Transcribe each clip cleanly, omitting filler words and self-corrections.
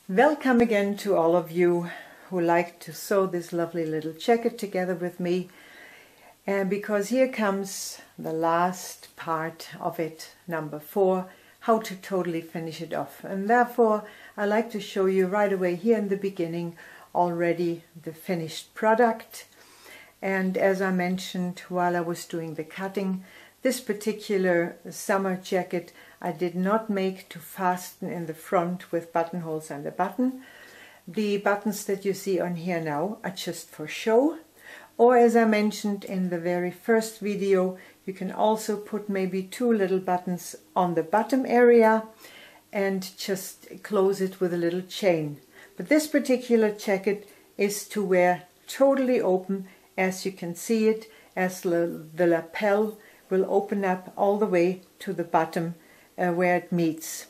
Welcome again to all of you who like to sew this lovely little jacket together with me. And because here comes the last part of it, number 4, how to totally finish it off. And therefore I like to show you right away here in the beginning already the finished product. And as I mentioned while I was doing the cutting, this particular summer jacket I did not make to fasten in the front with buttonholes and a button. The buttons that you see on here now are just for show. Or as I mentioned in the very first video, you can also put maybe 2 little buttons on the bottom area and just close it with a little chain. But this particular jacket is to wear totally open, as you can see it, as the lapel will open up all the way to the bottom where it meets.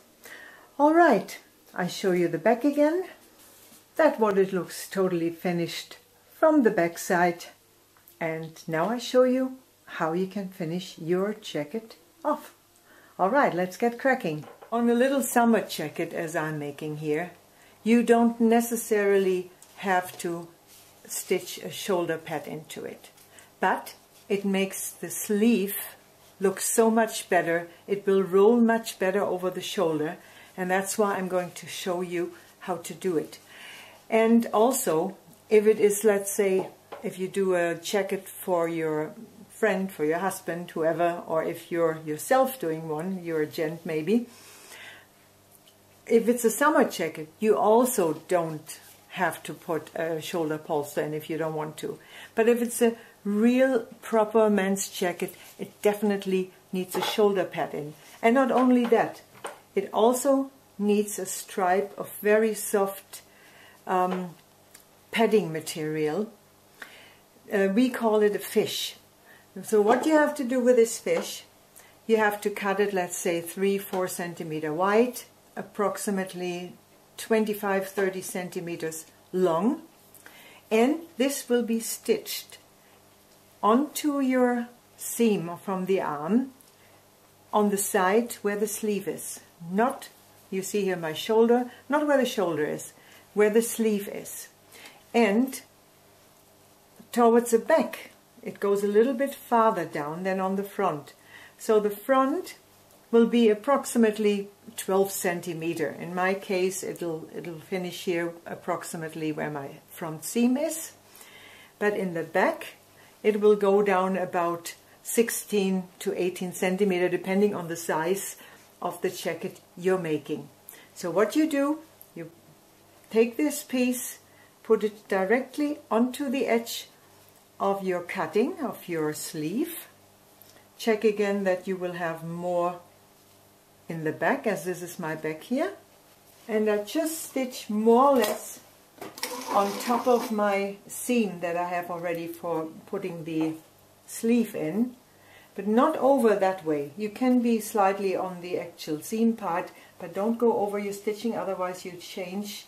Alright, I show you the back again. That's what it looks totally finished from the back side. And now I show you how you can finish your jacket off. Alright, let's get cracking. On a little summer jacket as I'm making here, you don't necessarily have to stitch a shoulder pad into it. But it makes the sleeve look so much better. It will roll much better over the shoulder, and that's why I'm going to show you how to do it. And also, if it is, let's say, if you do a jacket for your friend, for your husband, whoever, or if you're yourself doing one, you're a gent maybe, if it's a summer jacket, you also don't have to put a shoulder polster in if you don't want to. But if it's a real proper men's jacket, it definitely needs a shoulder pad in. And not only that, it also needs a stripe of very soft padding material. We call it a fish. So what you have to do with this fish, you have to cut it, let's say 3-4 centimeter wide, approximately 25-30 centimeters long, and this will be stitched onto your seam from the arm on the side where the sleeve is. Not, you see here my shoulder, not where the shoulder is, where the sleeve is. And towards the back it goes a little bit farther down than on the front. So the front will be approximately 12 centimeter. In my case it'll finish here approximately where my front seam is. But in the back it will go down about 16 to 18 centimeter depending on the size of the jacket you're making. So what you do, you take this piece, put it directly onto the edge of your cutting of your sleeve. Check again that you will have more in the back, as this is my back here. And I just stitch more or less on top of my seam that I have already for putting the sleeve in, but not over that way. You can be slightly on the actual seam part, but don't go over your stitching, otherwise you change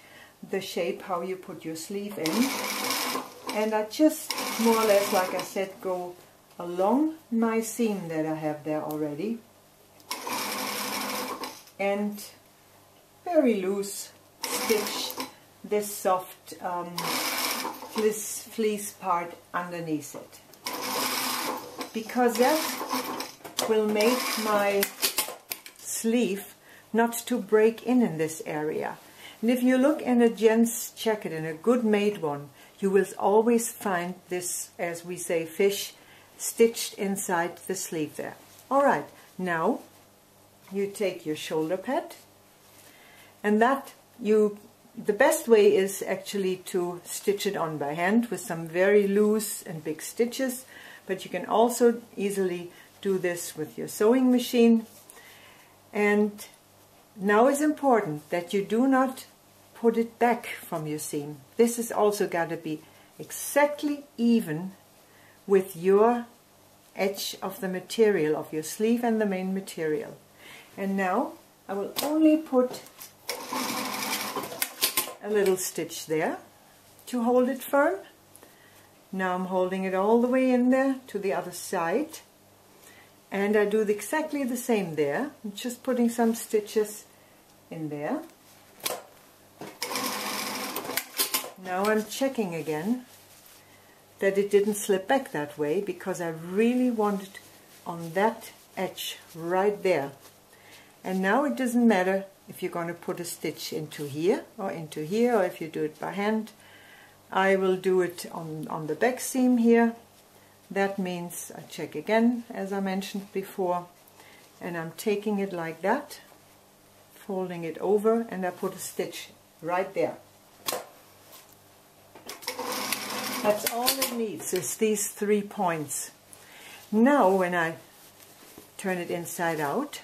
the shape how you put your sleeve in. And I just more or less, like I said, go along my seam that I have there already, and very loose stitch this soft fleece part underneath it, because that will make my sleeve not to break in this area. And if you look in a gent's jacket, in a good made one, you will always find this, as we say, fish stitched inside the sleeve there. Alright, now you take your shoulder pad, and that the best way is actually to stitch it on by hand with some very loose and big stitches, but you can also easily do this with your sewing machine. And now it's important that you do not put it back from your seam. This has also got to be exactly even with your edge of the material of your sleeve and the main material. And now I will only put a little stitch there to hold it firm. Now I'm holding it all the way in there to the other side, and I do exactly the same there. I'm just putting some stitches in there. Now I'm checking again that it didn't slip back that way, because I really want it on that edge right there. And now it doesn't matter if you're going to put a stitch into here, or if you do it by hand. I will do it on the back seam here. That means I check again, as I mentioned before, and I'm taking it like that, folding it over, and I put a stitch right there. That's all it needs, is these 3 points. Now when I turn it inside out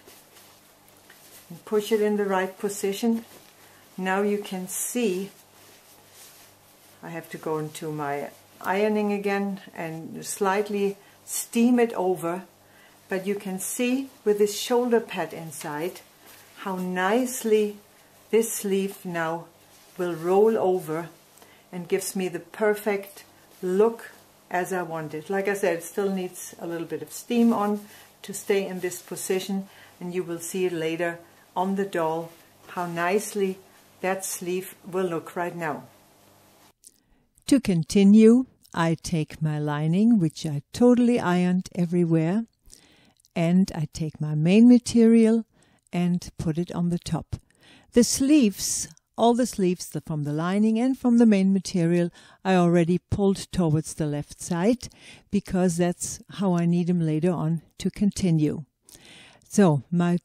and push it in the right position, now you can see, I have to go into my ironing again and slightly steam it over, but you can see with this shoulder pad inside how nicely this sleeve now will roll over and gives me the perfect look as I want it. Like I said, it still needs a little bit of steam on to stay in this position, and you will see it later on the doll how nicely that sleeve will look right now. To continue, I take my lining, which I totally ironed everywhere, and I take my main material and put it on the top. The sleeves, all the sleeves from the lining and from the main material, I already pulled towards the left side, because that's how I need them later on to continue. So my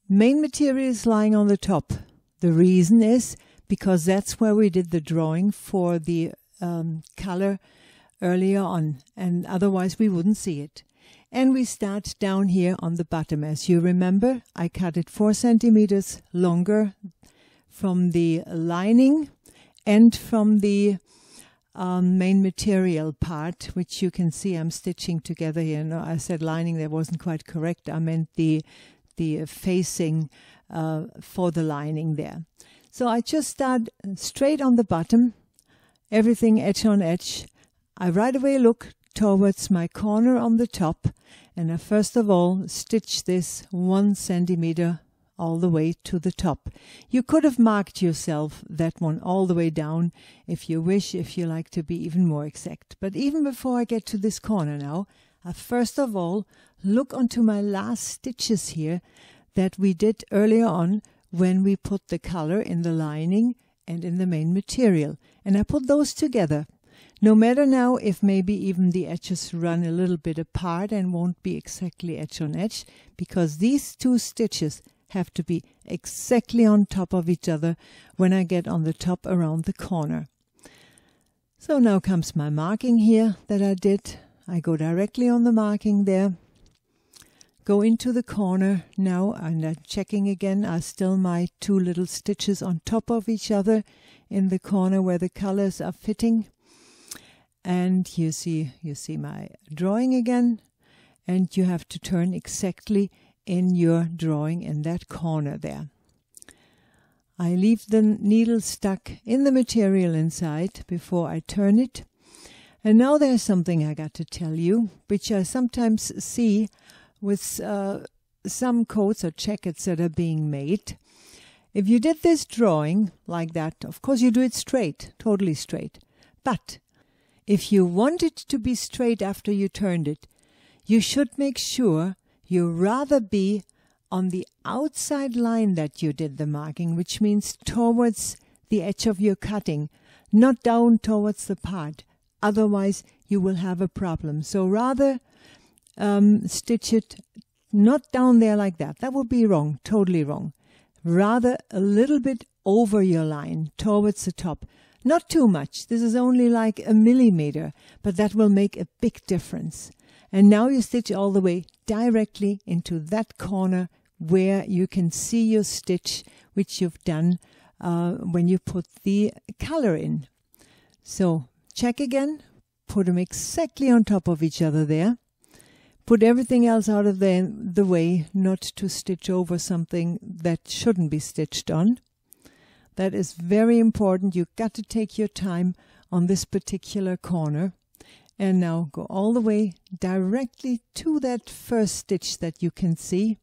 main material is lying on the top. The reason is because that's where we did the drawing for the color earlier on, and otherwise we wouldn't see it. And we start down here on the bottom. As you remember, I cut it 4 centimeters longer from the lining and from the main material part, which you can see I'm stitching together here. No, I said lining, that wasn't quite correct. I meant the facing for the lining there. So I just start straight on the bottom, everything edge on edge. I right away look towards my corner on the top, and I first of all stitch this 1 centimeter all the way to the top. You could have marked yourself that one all the way down if you wish, if you like to be even more exact. But even before I get to this corner now, I first of all look onto my last stitches here that we did earlier on when we put the color in the lining and in the main material. And I put those together. No matter now if maybe even the edges run a little bit apart and won't be exactly edge on edge, because these 2 stitches have to be exactly on top of each other when I get on the top around the corner. So now comes my marking here that I did. I go directly on the marking there, go into the corner now, and I'm checking again, are still my 2 little stitches on top of each other in the corner where the colors are fitting. And you see my drawing again, and you have to turn exactly in your drawing in that corner there. I leave the needle stuck in the material inside before I turn it. And now there's something I got to tell you, which I sometimes see with some coats or jackets that are being made. If you did this drawing like that, of course you do it straight, totally straight. But if you want it to be straight after you turned it, you should make sure you rather be on the outside line that you did the marking, which means towards the edge of your cutting, not down towards the part. Otherwise, you will have a problem. So rather stitch it not down there like that. That would be wrong, totally wrong. Rather a little bit over your line, towards the top. Not too much. This is only like 1 millimeter, but that will make a big difference. And now you stitch all the way directly into that corner where you can see your stitch, which you've done when you put the color in. So check again, put them exactly on top of each other there. Put everything else out of the way, not to stitch over something that shouldn't be stitched on. That is very important. You've got to take your time on this particular corner. And now go all the way directly to that first stitch that you can see.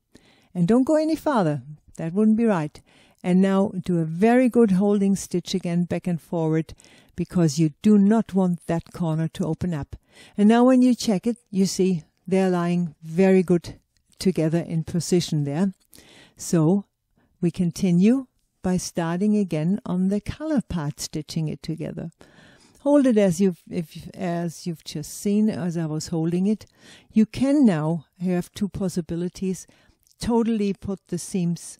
And don't go any farther. That wouldn't be right. And now do a very good holding stitch again, back and forward, because you do not want that corner to open up. And now when you check it, you see they're lying very good together in position there. So we continue by starting again on the color part, stitching it together. Hold it as you've just seen, as I was holding it. You can now have two possibilities. Totally put the seams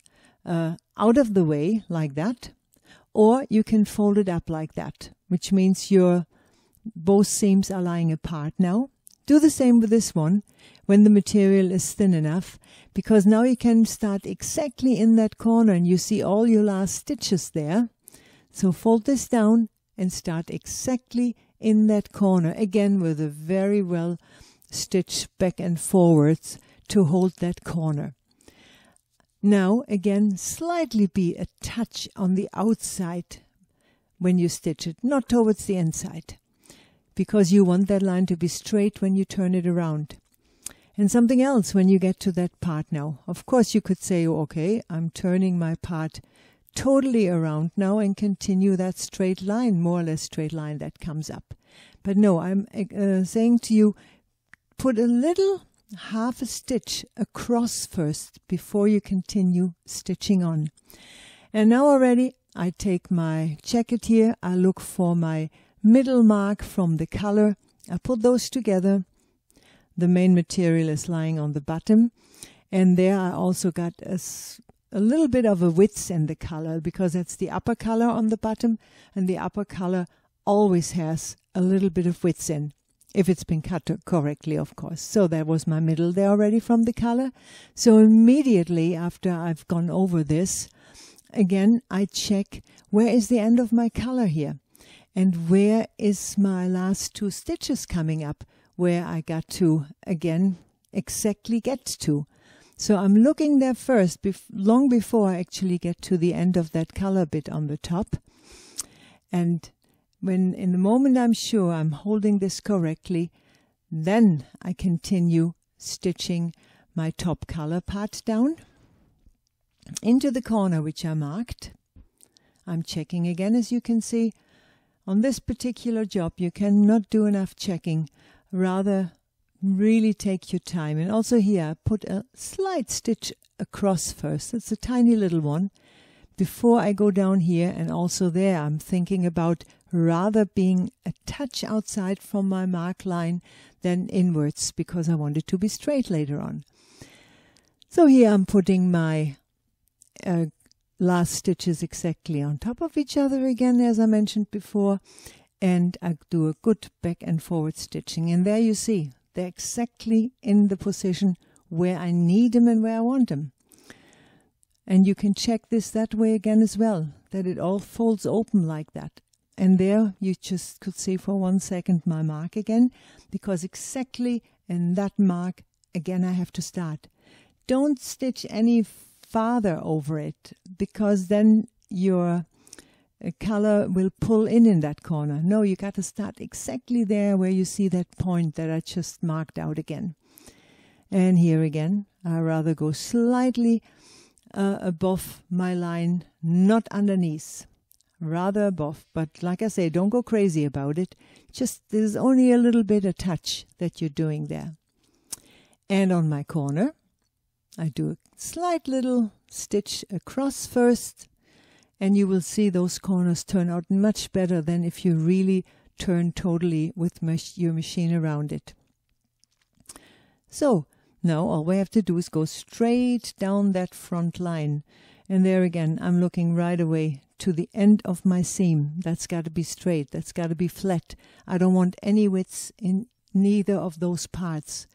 out of the way like that, or you can fold it up like that, which means both seams are lying apart now. Do the same with this one when the material is thin enough, because now you can start exactly in that corner and you see all your last stitches there. So fold this down and start exactly in that corner, again with a very well stitched back and forwards to hold that corner. Now again, slightly be a touch on the outside when you stitch it, not towards the inside, because you want that line to be straight when you turn it around. And something else when you get to that part now. Of course you could say, okay, I'm turning my part totally around now and continue that straight line, more or less straight line that comes up. But no, I'm saying to you, put a little half a stitch across first before you continue stitching on. And now already I take my jacket here, I look for my middle mark from the color, I put those together. The main material is lying on the bottom, and there I also got a little bit of a width in the color, because that's the upper color on the bottom, and the upper color always has a little bit of width in, if it's been cut correctly, of course. So that was my middle there already from the color. So immediately after I've gone over this, again I check where is the end of my color here, and where is my last two stitches coming up, where I got to again exactly get to. So I'm looking there first, long before I actually get to the end of that color bit on the top. And in the moment I'm sure I'm holding this correctly, then I continue stitching my top color part down into the corner which I marked. I'm checking again, as you can see. On this particular job you cannot do enough checking. Rather really take your time. And also here I put a slight stitch across first. It's a tiny little one before I go down here, and also there I'm thinking about rather being a touch outside from my mark line than inwards, because I want it to be straight later on. So here I'm putting my last stitches exactly on top of each other again, as I mentioned before. And I do a good back and forward stitching, and there you see they're exactly in the position where I need them and where I want them. And you can check this that way again as well, that it all folds open like that. And there you just could see for 1 second my mark again, because exactly in that mark again I have to start. Don't stitch any farther over it, because then your color will pull in that corner. No, you got to start exactly there where you see that point that I just marked out again. And here again, I rather go slightly above my line, not underneath, rather above. But like I say, don't go crazy about it. Just there's only a little bit of touch that you're doing there. And on my corner, I do a slight little stitch across first, and you will see those corners turn out much better than if you really turn totally with your machine around it. So now all we have to do is go straight down that front line, and there again I'm looking right away to the end of my seam. That's got to be straight, that's got to be flat. I don't want any widths in neither of those parts.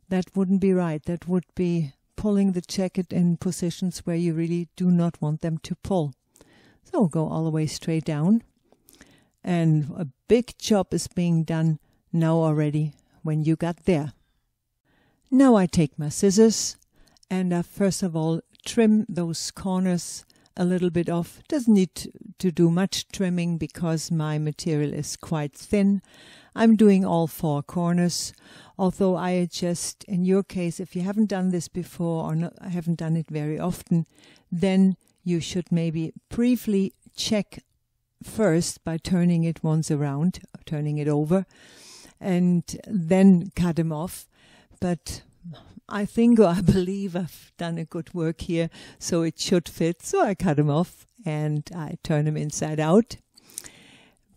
That wouldn't be right. That would be pulling the jacket in positions where you really do not want them to pull. So go all the way straight down, and a big job is being done now already when you got there. Now I take my scissors and I first of all trim those corners a little bit off. Doesn't need to do much trimming because my material is quite thin. I'm doing all 4 corners, although I adjust, in your case, if you haven't done this before or not, I haven't done it very often, then you should maybe briefly check first by turning it once around, turning it over, and then cut them off. But I think, or I believe I've done a good work here, so it should fit. So I cut them off and I turn them inside out,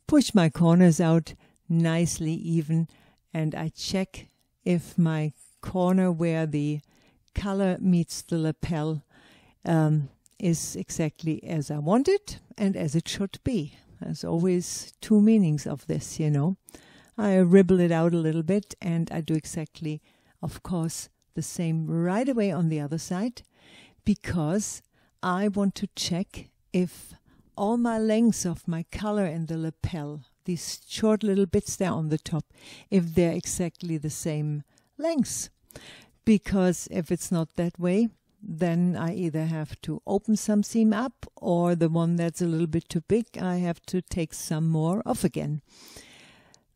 push my corners out nicely even, and I check if my corner where the color meets the lapel is exactly as I want it and as it should be. There's always two meanings of this, you know. I ribble it out a little bit, and I do exactly, of course, the same right away on the other side, because I want to check if all my lengths of my color in the lapel, these short little bits there on the top, if they're exactly the same lengths. Because if it's not that way, then I either have to open some seam up, or the one that's a little bit too big, I have to take some more off again.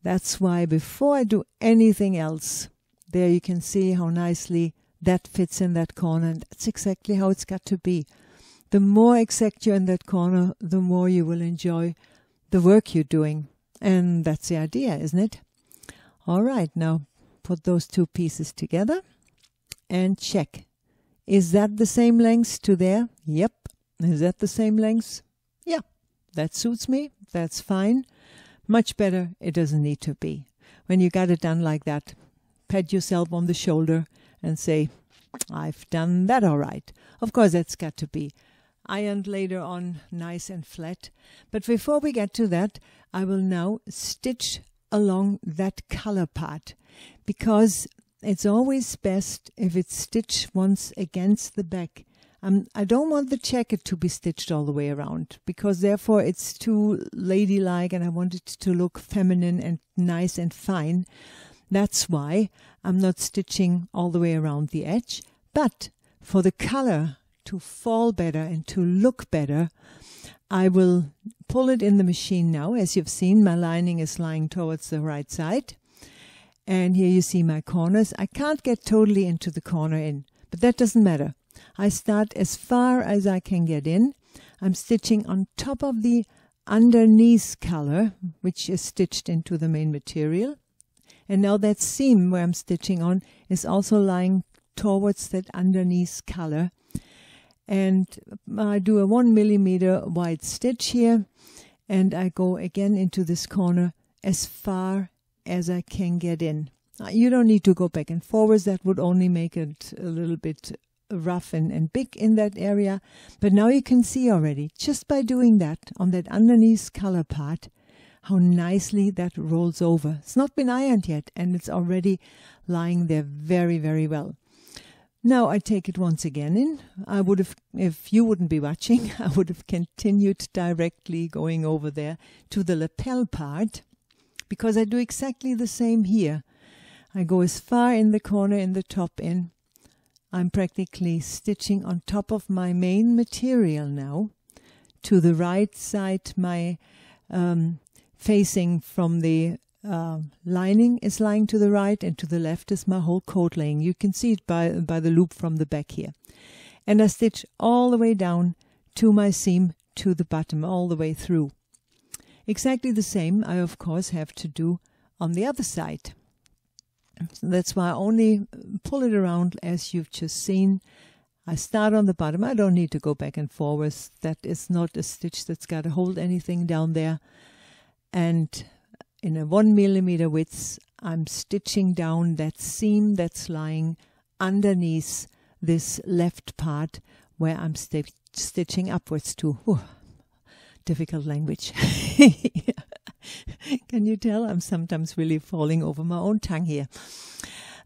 That's why before I do anything else, there you can see how nicely that fits in that corner, and that's exactly how it's got to be. The more exact you're in that corner, the more you will enjoy the work you're doing. And that's the idea, isn't it? All right, now put those two pieces together and check. Is that the same length to there? Yep. Is that the same length? Yeah. That suits me. That's fine. Much better it doesn't need to be. When you got it done like that, pat yourself on the shoulder and say, I've done that all right. Of course, that's got to be ironed later on, nice and flat. But before we get to that, I will now stitch along that color part, because it's always best if it's stitched once against the back. I don't want the jacket to be stitched all the way around, because therefore it's too ladylike and I want it to look feminine and nice and fine. That's why I'm not stitching all the way around the edge. But for the color to fall better and to look better, I will pull it in the machine now. As you've seen, my lining is lying towards the right side. And here you see my corners. I can't get totally into the corner in, but that doesn't matter. I start as far as I can get in. I'm stitching on top of the underneath color, which is stitched into the main material. And now that seam where I'm stitching on is also lying towards that underneath color. And I do a 1 millimeter wide stitch here, and I go again into this corner as far as I can get in. You don't need to go back and forwards. That would only make it a little bit rough and big in that area. But now you can see already, just by doing that on that underneath color part, how nicely that rolls over. It's not been ironed yet, and it's already lying there very, very well. Now I take it once again in. I would have, if you wouldn't be watching, I would have continued directly going over there to the lapel part, because I do exactly the same here. I go as far in the corner in the top in. I'm practically stitching on top of my main material now. To the right side, my facing from the lining is lying to the right, and to the left is my whole coat laying. You can see it by the loop from the back here. And I stitch all the way down to my seam to the bottom, all the way through. Exactly the same I of course have to do on the other side. So that's why I only pull it around as you've just seen. I start on the bottom. I don't need to go back and forwards. That is not a stitch that's got to hold anything down there. And in a 1 millimeter width, I'm stitching down that seam that's lying underneath this left part where I'm stitching upwards to. Ooh, difficult language. Can you tell? I'm sometimes really falling over my own tongue here.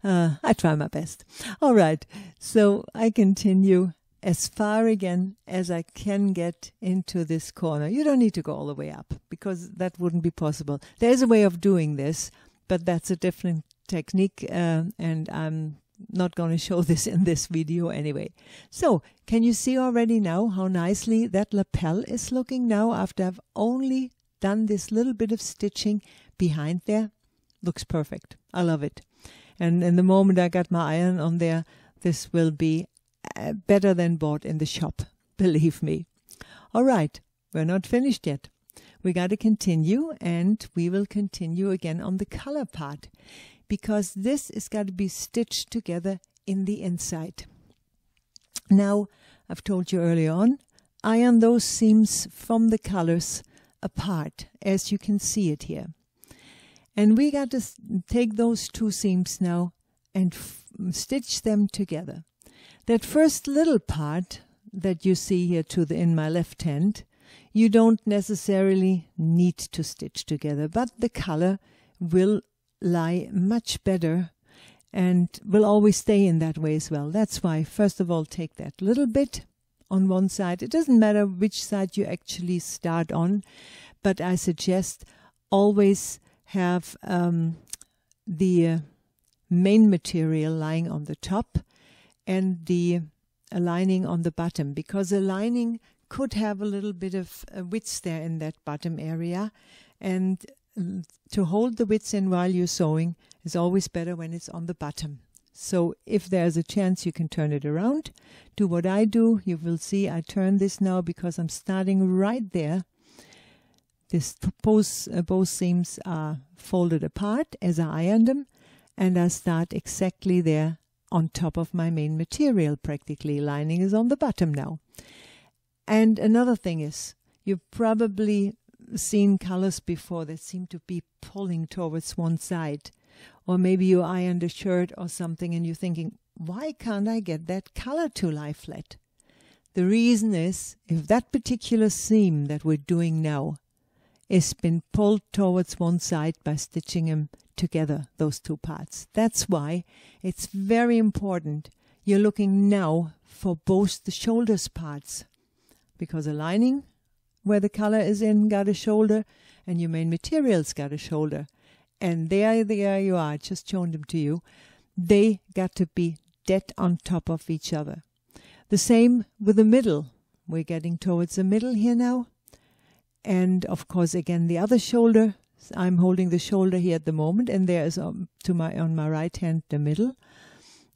I try my best. All right, so I continue as far again as I can get into this corner. You don't need to go all the way up, because that wouldn't be possible. There's a way of doing this, but that's a different technique, and I'm not going to show this in this video anyway. So, can you see already now how nicely that lapel is looking now after I've only done this little bit of stitching behind there? Looks perfect. I love it. And in the moment I got my iron on there, this will be better than bought in the shop, believe me. All right, we're not finished yet. We got to continue, and we will continue again on the color part, because this is got to be stitched together in the inside. Now, I've told you earlier on, iron those seams from the colors apart, as you can see it here. And we got to take those two seams now and stitch them together. That first little part that you see here in my left hand, you don't necessarily need to stitch together, but the color will lie much better and will always stay in that way as well. That's why, first of all, take that little bit on one side. It doesn't matter which side you actually start on, but I suggest always have the main material lying on the top and the lining on the bottom, because the lining could have a little bit of width there in that bottom area, and to hold the width in while you're sewing is always better when it's on the bottom. So if there's a chance, you can turn it around. Do what I do. You will see I turn this now because I'm starting right there. Both seams are folded apart as I iron them, and I start exactly there on top of my main material practically. Lining is on the bottom now. And another thing is, you've probably seen colors before that seem to be pulling towards one side. Or maybe you ironed a shirt or something and you're thinking, why can't I get that color to lie flat? The reason is, if that particular seam that we're doing now has been pulled towards one side by stitching them together, those two parts. That's why it's very important you're looking now for both the shoulders parts, because a lining where the color is in got a shoulder and your main material's got a shoulder. And there you are, I just shown them to you. They got to be dead on top of each other. The same with the middle. We're getting towards the middle here now. And of course, again, the other shoulder. I'm holding the shoulder here at the moment, and there is on my right hand the middle.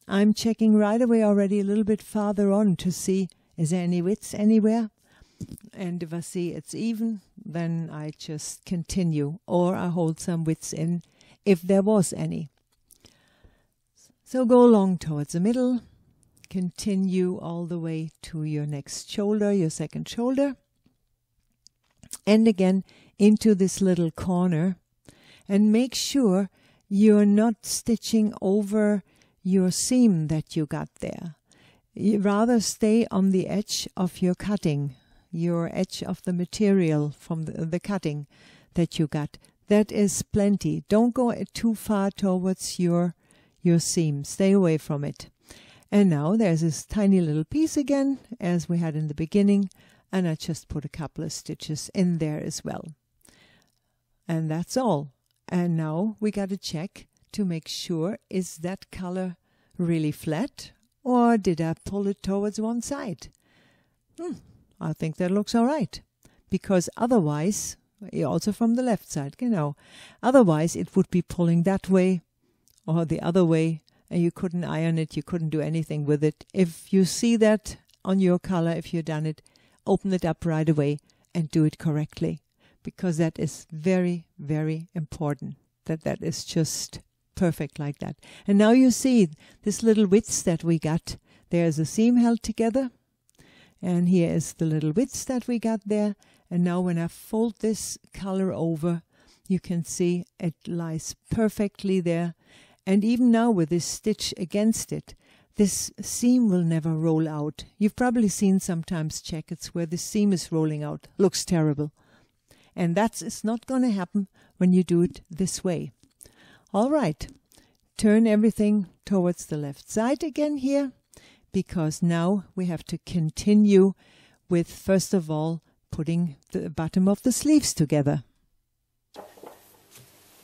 I'm checking right away already a little bit farther on to see, is there any width anywhere? And if I see it's even, then I just continue, or I hold some widths in if there was any. So go along towards the middle, continue all the way to your next shoulder, your second shoulder, and again into this little corner, and make sure you're not stitching over your seam that you got there. You rather stay on the edge of your cutting, your edge of the material from the cutting that you got. That is plenty. Don't go too far towards your seam. Stay away from it. And now there's this tiny little piece again, as we had in the beginning, and I just put a couple of stitches in there as well. And that's all. And now we got to check to make sure, is that color really flat, or did I pull it towards one side? I think that looks all right, because otherwise, also from the left side, otherwise it would be pulling that way or the other way, and you couldn't iron it, you couldn't do anything with it. If you see that on your color, if you've done it, open it up right away and do it correctly, because that is very, very important, that is just perfect like that. And now you see this little widths that we got. There's a seam held together, and here is the little widths that we got there. And now when I fold this color over, you can see it lies perfectly there. And even now with this stitch against it, this seam will never roll out. You've probably seen sometimes jackets where the seam is rolling out. Looks terrible. And it's not going to happen when you do it this way. All right, turn everything towards the left side again here, because now we have to continue with, first of all, putting the bottom of the sleeves together.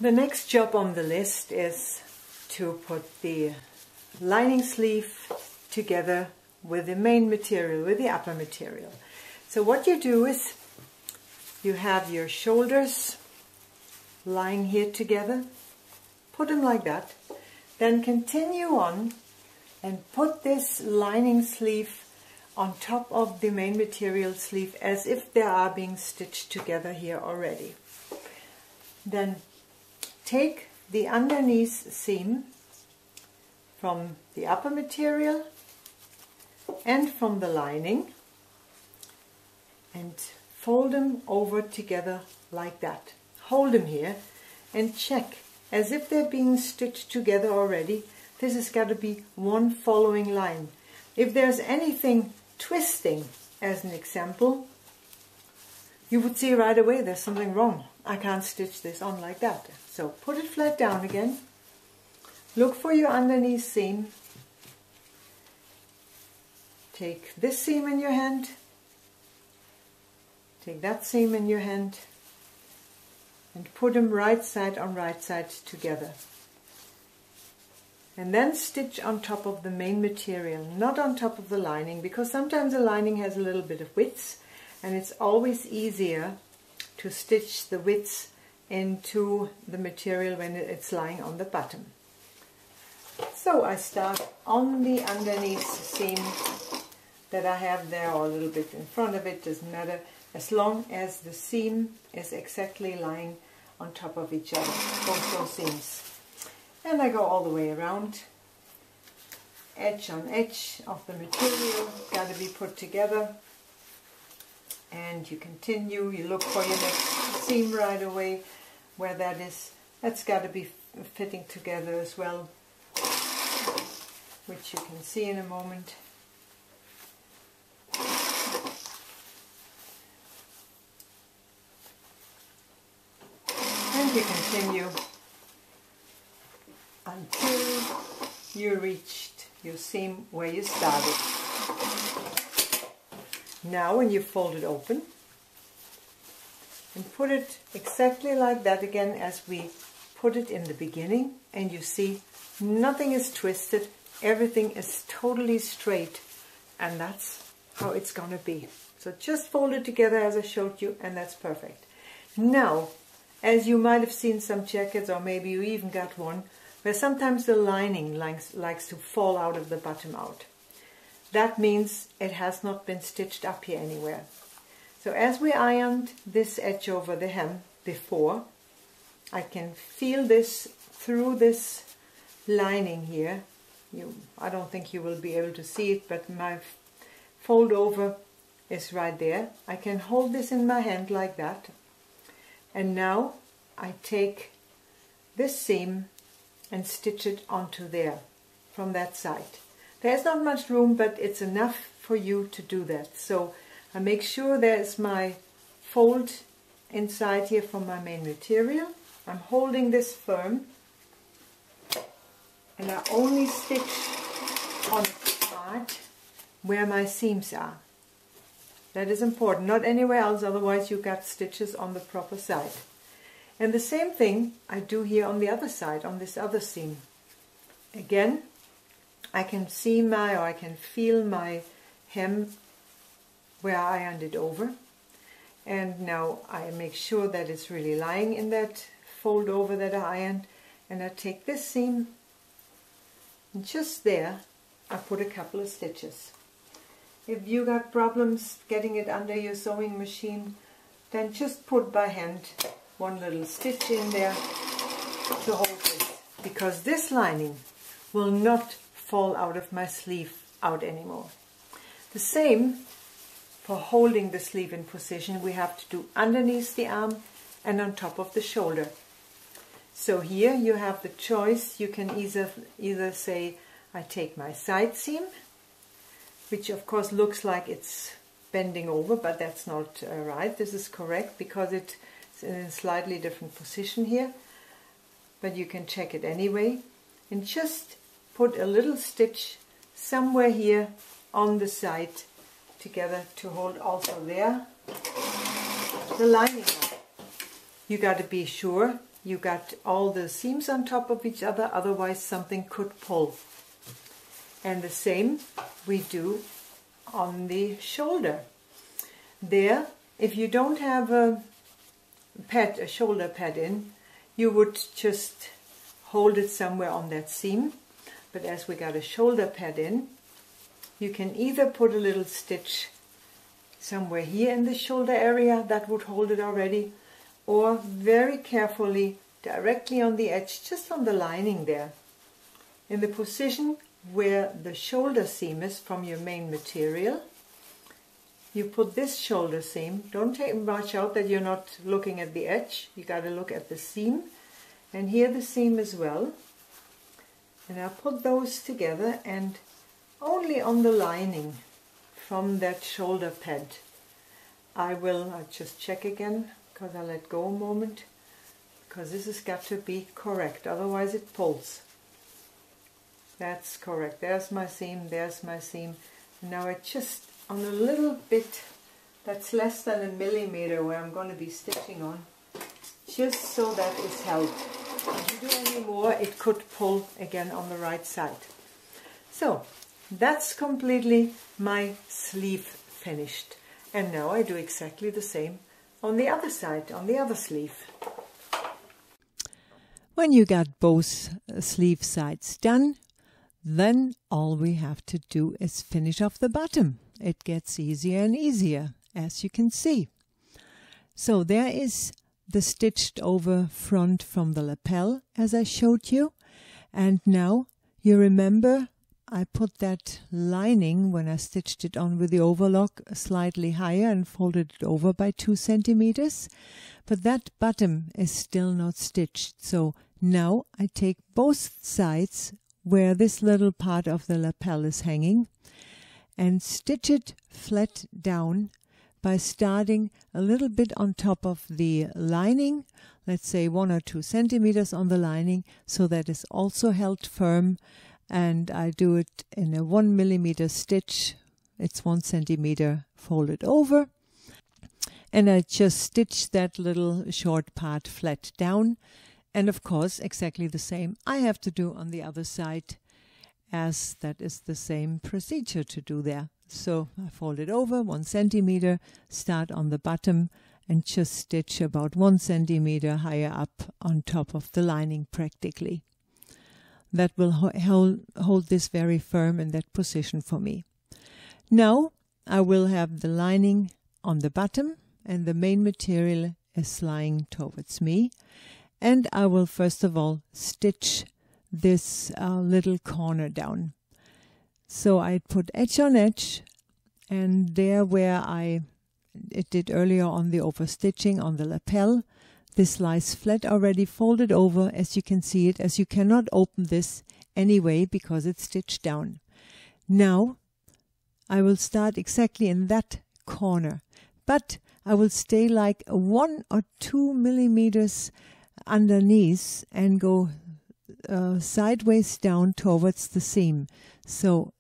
The next job on the list is to put the lining sleeve together with the main material, with the upper material. So what you do is you have your shoulders lying here together, put them like that, then continue on and put this lining sleeve on top of the main material sleeve as if they are being stitched together here already. Then take the underneath seam from the upper material and from the lining and fold them over together like that. Hold them here and check as if they're being stitched together already. This has got to be one following line. If there's anything twisting, as an example, you would see right away there's something wrong. I can't stitch this on like that. So put it flat down again. Look for your underneath seam. Take this seam in your hand. Take that seam in your hand. And put them right side on right side together. And then stitch on top of the main material, not on top of the lining, because sometimes the lining has a little bit of width, and it's always easier to stitch the width into the material when it's lying on the bottom. So I start on the underneath seam that I have there, or a little bit in front of it, doesn't matter, as long as the seam is exactly lying on top of each other, both those seams. And I go all the way around, edge on edge of the material, got to be put together. And you continue, you look for your next seam right away, where that is. That's got to be fitting together as well, which you can see in a moment. And you continue until you reached your seam where you started. Now when you fold it open and put it exactly like that again as we put it in the beginning, and you see nothing is twisted, everything is totally straight, and that's how it's gonna be. So just fold it together as I showed you, and that's perfect. Now, as you might have seen some jackets, or maybe you even got one, where sometimes the lining likes to fall out of the bottom out. That means it has not been stitched up here anywhere. So as we ironed this edge over the hem before, I can feel this through this lining here. I don't think you will be able to see it, but my fold over is right there. I can hold this in my hand like that. And now I take this seam and stitch it onto there from that side. There's not much room, but it's enough for you to do that. So I make sure there's my fold inside here from my main material. I'm holding this firm, and I only stitch on the part where my seams are. That is important, not anywhere else, otherwise you got stitches on the proper side. And the same thing I do here on the other side, on this other seam. Again, I can see I can feel my hem where I ironed it over. And now I make sure that it's really lying in that fold over that I ironed. And I take this seam, and just there I put a couple of stitches. If you got problems getting it under your sewing machine, then just put by hand one little stitch in there to hold this, because this lining will not fall out of my sleeve out anymore. The same for holding the sleeve in position, we have to do underneath the arm and on top of the shoulder. So here you have the choice. You can either say, I take my side seam, which of course looks like it's bending over, but that's not right. This is correct because it's in a slightly different position here, but you can check it anyway, and just put a little stitch somewhere here on the side together to hold also there the lining up. You got to be sure you got all the seams on top of each other, otherwise something could pull. And the same we do on the shoulder. There, if you don't have a shoulder pad in, you would just hold it somewhere on that seam. But as we got a shoulder pad in, you can either put a little stitch somewhere here in the shoulder area that would hold it already, or very carefully directly on the edge, just on the lining there, in the position where the shoulder seam is from your main material. You put this shoulder seam, don't take much out that you're not looking at the edge, you got to look at the seam, and here the seam as well. And I'll put those together, and only on the lining from that shoulder pad I'll just check again, because I let go a moment, because this has got to be correct, otherwise it pulls. That's correct. There's my seam, there's my seam. Now I just, on a little bit, that's less than a millimeter where I'm going to be stitching on, just so that it's held. If you do any more, it could pull again on the right side. So, that's completely my sleeve finished. And now I do exactly the same on the other side, on the other sleeve. When you got both sleeve sides done, then all we have to do is finish off the bottom. It gets easier and easier, as you can see. So there is the stitched over front from the lapel, as I showed you. And now you remember I put that lining, when I stitched it on with the overlock, slightly higher and folded it over by 2 centimeters. But that bottom is still not stitched. So now I take both sides where this little part of the lapel is hanging and stitch it flat down by starting a little bit on top of the lining, let's say 1 or 2 centimeters on the lining, so that is also held firm. And I do it in a 1 millimeter stitch. It's 1 centimeter folded over, and I just stitch that little short part flat down. And of course, exactly the same I have to do on the other side, as that is the same procedure to do there. So I fold it over 1 centimeter, start on the bottom, and just stitch about 1 centimeter higher up on top of the lining practically. That will hold this very firm in that position for me. Now I will have the lining on the bottom, and the main material is lying towards me. And I will first of all stitch this little corner down. So I put edge on edge, and there where I did earlier on the overstitching on the lapel, this lies flat already folded over, as you can see it, as you cannot open this anyway because it's stitched down. Now I will start exactly in that corner, but I will stay like 1 or 2 millimeters underneath and go sideways down towards the seam. So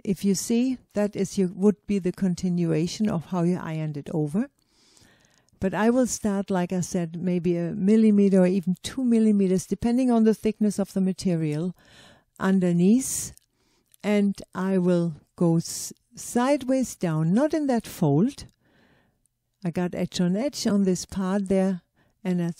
if you see, that would be the continuation of how you ironed it over. But I will start, like I said, maybe 1 millimeter or even 2 millimeters, depending on the thickness of the material, underneath, and I will go sideways down, not in that fold. I got edge on this part there, and I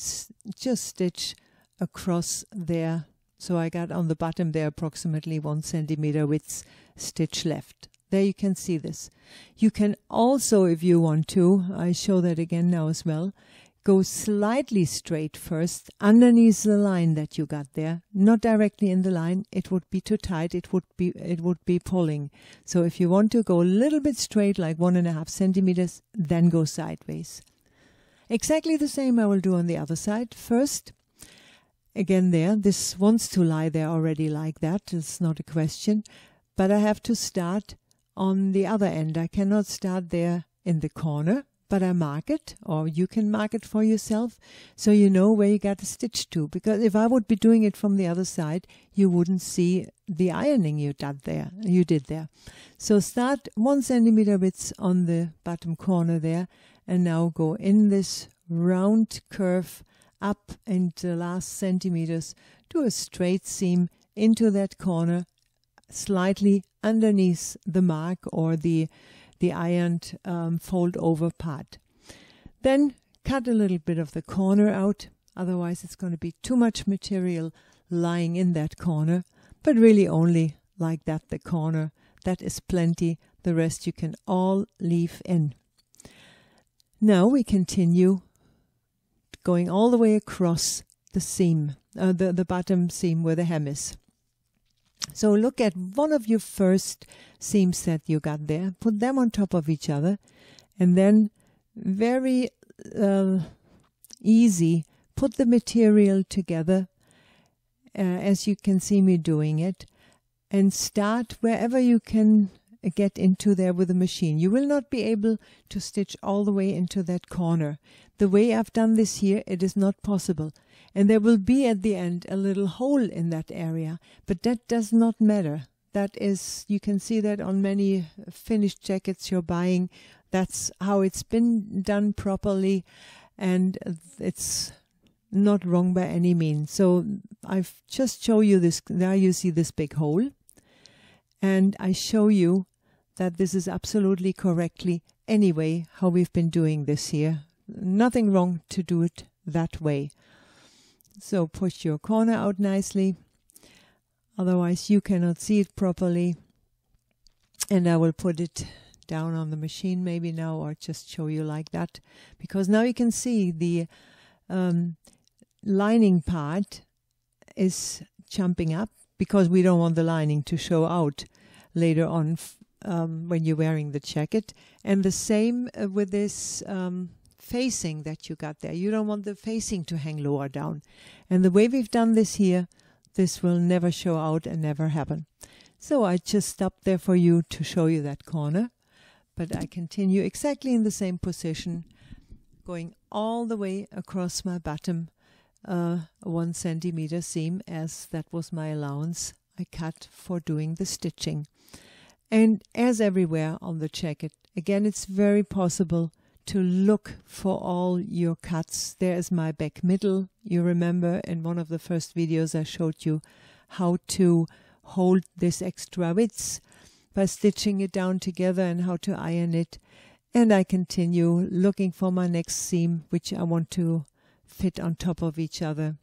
just stitch across there. So I got on the bottom there approximately 1 centimeter width stitch left. There you can see this. You can also, if you want to, I show that again now as well, go slightly straight first underneath the line that you got there, not directly in the line. It would be too tight. It would be pulling. So if you want to go a little bit straight, like 1.5 centimeters, then go sideways. Exactly the same I will do on the other side. First, again there, this wants to lie there already like that. It's not a question. But I have to start on the other end. I cannot start there in the corner, but I mark it, or you can mark it for yourself, so you know where you got to stitch to. Because if I would be doing it from the other side, you wouldn't see the ironing you did there. So start 1 centimeter width on the bottom corner there, and now go in this round curve up in the last centimeters, do a straight seam into that corner, slightly underneath the mark or the ironed fold over part. Then cut a little bit of the corner out, otherwise it's going to be too much material lying in that corner, but really only like that, the corner That is plenty. The rest you can all leave in. Now we continue going all the way across the seam, the bottom seam where the hem is. So look at one of your first seams that you got there, put them on top of each other, and then very easy, put the material together as you can see me doing it, and start wherever you can get into there with the machine. You will not be able to stitch all the way into that corner. The way I've done this here, it is not possible. And there will be at the end a little hole in that area, but that does not matter. That is, you can see that on many finished jackets you're buying. That's how it's been done properly, and it's not wrong by any means. So I've just shown you this. Now you see this big hole, and I show you that this is absolutely correctly anyway how we've been doing this here. Nothing wrong to do it that way. So push your corner out nicely, otherwise you cannot see it properly. And I will put it down on the machine maybe now, or just show you like that, because now you can see the lining part is jumping up, because we don't want the lining to show out later on when you're wearing the jacket. And the same with this facing that you got there. You don't want the facing to hang lower down. And the way we've done this here, this will never show out and never happen. So I just stopped there for you to show you that corner. But I continue exactly in the same position, going all the way across my bottom 1 centimeter seam, as that was my allowance I cut for doing the stitching. And as everywhere on the jacket, again, it's very possible to look for all your cuts. There is my back middle. You remember in one of the first videos I showed you how to hold this extra width by stitching it down together and how to iron it. And I continue looking for my next seam, which I want to fit on top of each other.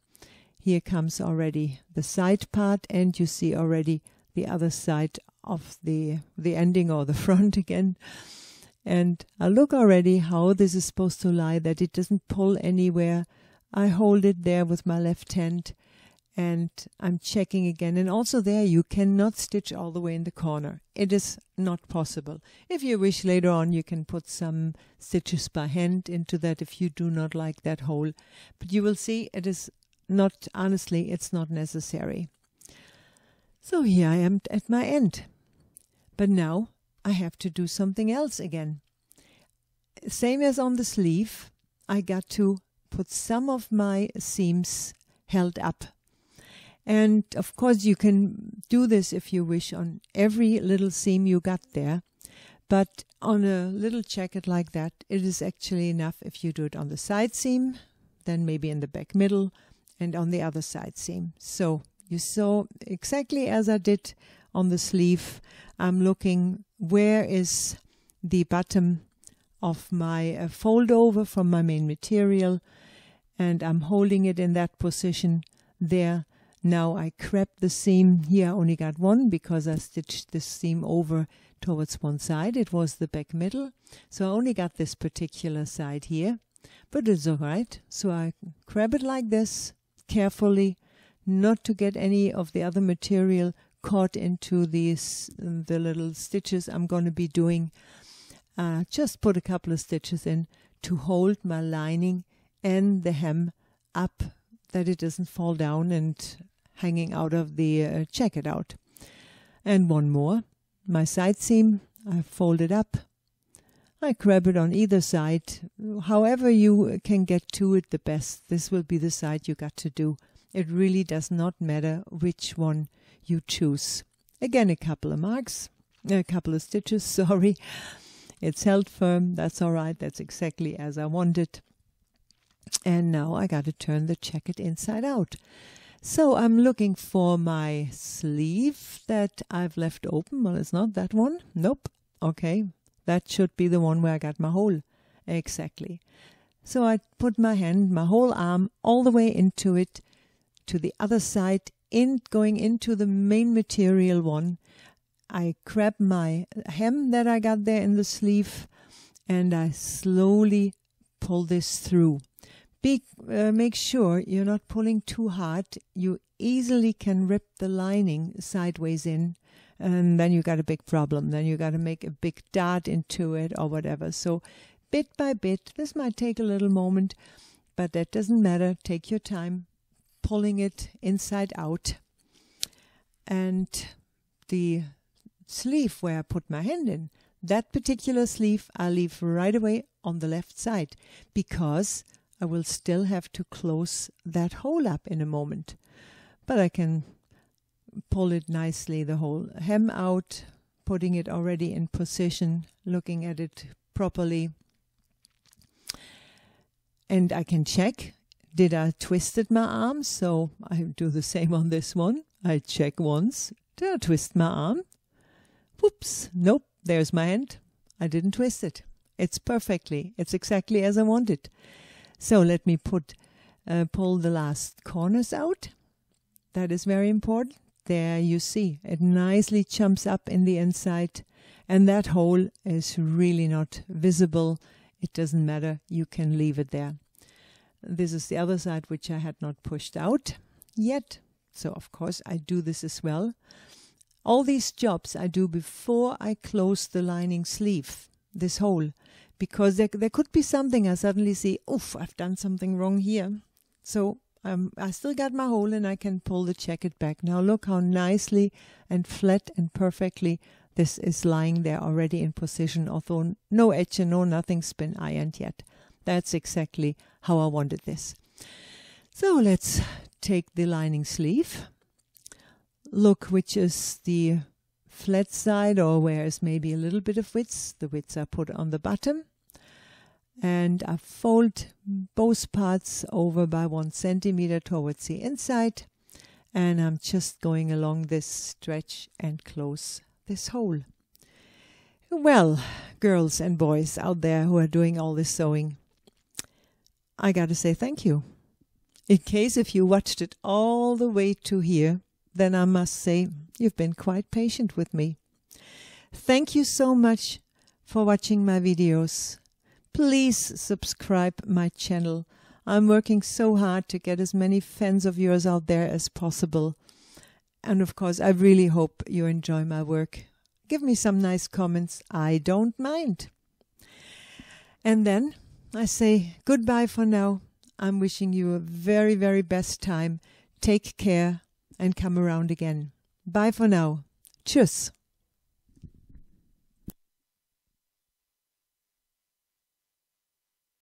Here comes already the side part, and you see already the other side of the ending, or the front again. And I look already how this is supposed to lie, that it doesn't pull anywhere. I hold it there with my left hand, and I'm checking again. And also there, you cannot stitch all the way in the corner. It is not possible. If you wish later on, you can put some stitches by hand into that if you do not like that hole. But you will see it is not, honestly, it's not necessary. So here I am at my end. But now I have to do something else again. Same as on the sleeve, I got to put some of my seams held up. And of course you can do this if you wish on every little seam you got there. But on a little jacket like that, it is actually enough if you do it on the side seam, then maybe in the back middle, and on the other side seam. So you saw exactly as I did on the sleeve. I'm looking where is the bottom of my fold over from my main material, and I'm holding it in that position there. Now I grab the seam. Here I only got one because I stitched this seam over towards one side. It was the back middle, so I only got this particular side here, but it's all right. So I grab it like this carefully, not to get any of the other material caught into these the little stitches I'm going to be doing. Just put a couple of stitches in to hold my lining and the hem up, that it doesn't fall down and hanging out of the jacket out. And one more, my side seam, I fold it up. I grab it on either side. However you can get to it the best, this will be the side you got to do. It really does not matter which one you choose. Again, a couple of marks, a couple of stitches, sorry. It's held firm, that's all right, that's exactly as I wanted. And now I got to turn the jacket inside out. So I'm looking for my sleeve that I've left open. Well, it's not that one. Nope. Okay, that should be the one where I got my hole. Exactly. So I put my hand, my whole arm, all the way into it, to the other side, going into the main material one. I grab my hem that I got there in the sleeve and I slowly pull this through. Make sure you're not pulling too hard. You easily can rip the lining sideways in, and then you got a big problem. Then you got to make a big dart into it or whatever. So bit by bit, this might take a little moment, but that doesn't matter. Take your time pulling it inside out. And the sleeve where I put my hand in, that particular sleeve I leave right away on the left side, because I will still have to close that hole up in a moment. But I can pull it nicely, the whole hem out, putting it already in position, looking at it properly. And I can check, did I twisted my arm? So I do the same on this one. I check once, did I twist my arm? Whoops, nope, there's my hand. I didn't twist it. It's exactly as I want it. So let me pull the last corners out. That is very important. There you see, it nicely jumps up in the inside, and that hole is really not visible. It doesn't matter, you can leave it there. This is the other side which I had not pushed out yet. So of course I do this as well. All these jobs I do before I close the lining sleeve, this hole, because there could be something I suddenly see, oof, I've done something wrong here. So I still got my hole and I can pull the jacket back. Now look how nicely and flat and perfectly this is lying there already in position, although no edge and no nothing's been ironed yet. That's exactly how I wanted this. So let's take the lining sleeve. Look which is the flat side, or where is maybe a little bit of width. The widths are put on the bottom. And I fold both parts over by 1 centimeter towards the inside. And I'm just going along this stretch and close this hole. Well, girls and boys out there who are doing all this sewing, I got to say thank you. In case if you watched it all the way to here, then I must say you've been quite patient with me. Thank you so much for watching my videos. Please subscribe my channel. I'm working so hard to get as many fans of yours out there as possible. And of course, I really hope you enjoy my work. Give me some nice comments. I don't mind. And then I say goodbye for now. I'm wishing you a very, very best time. Take care and come around again. Bye for now. Tschüss.